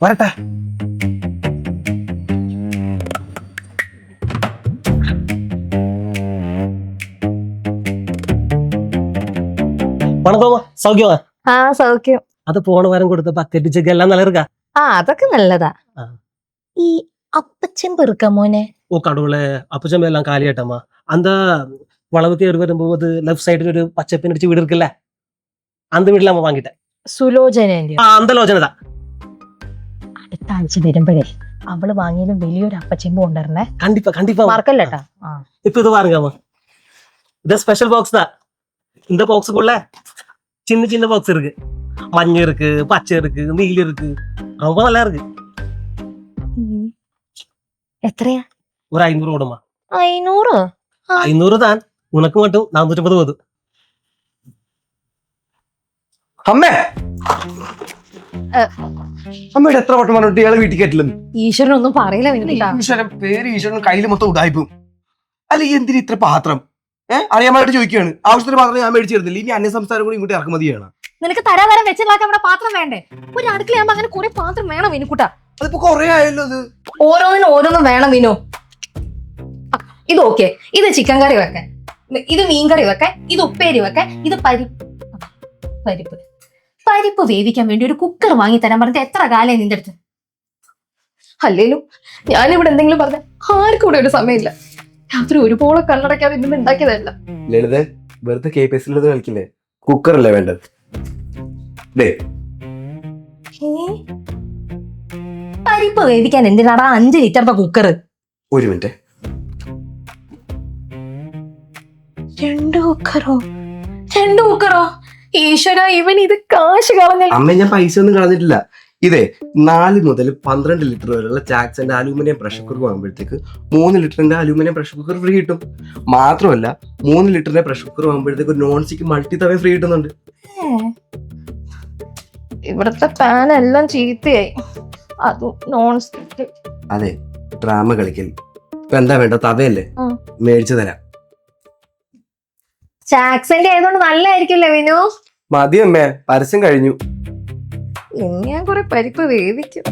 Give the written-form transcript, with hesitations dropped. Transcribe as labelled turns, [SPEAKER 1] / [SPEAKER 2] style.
[SPEAKER 1] വരട്ടെ. വണക്കോമ സൗഖ്യമാ?
[SPEAKER 2] ആ സൗഖ്യം.
[SPEAKER 1] അത് പോണ വാരം കൊടുത്ത ബക്കറ്റ് ചെക്ക് എല്ലാം നല്ല ഇരിക്കാ.
[SPEAKER 2] അതൊക്കെ നല്ലതാ.
[SPEAKER 1] ആ.
[SPEAKER 2] ഈ അപ്പച്ചൻ പെറുക്ക മോനെ.
[SPEAKER 1] ഓ കടവുളെ അപ്പച്ചമ്മ എല്ലാം കാലിയാട്ടമ്മ. അന്ത വളവ് കയറി വരുമ്പോ അത് ലെഫ്റ്റ് സൈഡിൽ ഒരു പച്ചപ്പിനടിച്ച് വീട് ഇരിക്കില്ല, അന്ത വീട്ടിലമ്മ വാങ്ങിട്ടെ.
[SPEAKER 2] സുലോചനന്റെ
[SPEAKER 1] அந்த ലോചനതാ.
[SPEAKER 2] അടുത്ത ആഴ്ച വരുമ്പോഴേ അവള് വാങ്ങിയാലും വലിയൊരു അപ്പച്ചെമ്പ് കൊണ്ടുവരണേ.
[SPEAKER 1] கண்டிப்பா கண்டிப்பா
[SPEAKER 2] മറക്കല്ലട്ടാ.
[SPEAKER 1] இப்ப இது பாருங்கம்மா, இது ஸ்பெஷல் பாக்ஸ் தான். இந்த பாக்ஸுக்குள்ள சின்ன சின்ன பாக்ஸ் இருக்கு. மஞ்சள் இருக்கு, பச்சை இருக்கு, நீல இருக்கு. ரொம்ப நல்லா இருக்கு.
[SPEAKER 2] എത്രയാ?
[SPEAKER 1] ஒரு 500 ஓடுமா?
[SPEAKER 2] 500?
[SPEAKER 1] 500 தான். உனக்கு மட்டும் 450 போகுது.
[SPEAKER 3] അമ്മേ, അമ്മയുടെ എത്ര വട്ടം പറഞ്ഞിട്ട് ഇയാളെ വീട്ടിൽ കയറ്റില്ലെന്ന്?
[SPEAKER 2] ഈശ്വരനൊന്നും പറയില്ല.
[SPEAKER 3] ഈശ്വരൻ പേര് ഈശ്വരൻ കയ്യിൽ മൊത്തം ഉടായ്പും. അല്ല എന്തിന് ഇത്ര പാത്രം? അറിയാമായിട്ട് ചോദിക്കുകയാണ്. ആവശ്യത്തിന് പാത്രം ഞാൻ മേടിച്ചു തരുന്നില്ല. ഇനി അന്യ സംസ്ഥാനം കൂടി ഇങ്ങോട്ട് ഇറക്കുമതി ചെയ്യണം.
[SPEAKER 2] നിനക്ക് തരാതരം വെച്ചിട്ടാക്കാൻ ഇവിടെ പാത്രം വേണ്ടേ? ഒരു അടുക്കളയാകുമ്പോ അങ്ങനെ കുറെ പാത്രം വേണം വിനുക്കുട്ടാ.
[SPEAKER 3] അതിപ്പോ കൊറേ ആയല്ലോ. അത്
[SPEAKER 2] ഓരോന്നും വേണം വിനു. ഇത് ഓക്കെ, ഇത് ചിക്കൻ കറി വെക്കാൻ, ഇത് മീൻകറി വെക്കാൻ, ഇത് ഉപ്പേരി വെക്കാൻ, ഇത് പരിപ്പ് വേവിക്കാൻ വേണ്ടി ഒരു കുക്കർ വാങ്ങി തരാൻ പറഞ്ഞിട്ട് എത്ര കാലം നിന്റെ അടുത്ത്? അല്ലേലും ഞാനിവിടെ എന്തെങ്കിലും പറഞ്ഞ ആർക്കും ഇവിടെ ഒരു സമയമില്ല. രാത്രി ഒരുപോലെ കണ്ണടക്കാതെ ഇന്നും ഉണ്ടാക്കിയതല്ല.
[SPEAKER 3] ലളിത വെറുതെ KPS കളിക്കില്ലേ? കുക്കറല്ലേ വേണ്ടത്?
[SPEAKER 2] പരിപ്പ് വേവിക്കാൻ എന്തിനാടാ 5 ലിറ്ററിന്റെ കുക്കർ?
[SPEAKER 3] ഒരു മിനിറ്റ്.
[SPEAKER 2] 2 കുക്കറോ? ഈശ്വര, ഇവൻ ഇത് കാശ് കളഞ്ഞ.
[SPEAKER 3] അമ്മ ഞാൻ പൈസ ഒന്നും കളഞ്ഞിട്ടില്ല. ഇതേ 4 മുതൽ 12 ലിറ്റർ വരെയുള്ള ജാക്സന്റെ അലൂമിനിയം പ്രഷർ കുക്കർ വാങ്ങുമ്പോഴത്തേക്ക് 3 ലിറ്ററിന്റെ അലൂമിനിയം പ്രഷർ കുക്കർ ഫ്രീ കിട്ടും. മാത്രമല്ല 3 ലിറ്ററിന്റെ പ്രഷർ കുക്കർ വാങ്ങുമ്പോഴത്തേക്ക് non stick multi tawa free കിട്ടുന്നുണ്ട്.
[SPEAKER 2] ഇവിടുത്തെ പാൻ എല്ലാം ചീത്തയായി. അത് നോൺ സ്റ്റിക്ക്.
[SPEAKER 3] അതെ, ഡ്രാമ കളിക്കൽ. ഇപ്പൊ എന്താ വേണ്ട? തവയല്ലേ, മേടിച്ചു തരാം.
[SPEAKER 2] ജാക്സന്റെ ആയതുകൊണ്ട് നല്ലതായിരിക്കില്ലേ വിനു?
[SPEAKER 3] മതി അമ്മേ, പരസ്യം കഴിഞ്ഞു.
[SPEAKER 2] ഇനി ഞാൻ കുറെ പരിപ്പ് വേവിക്കും.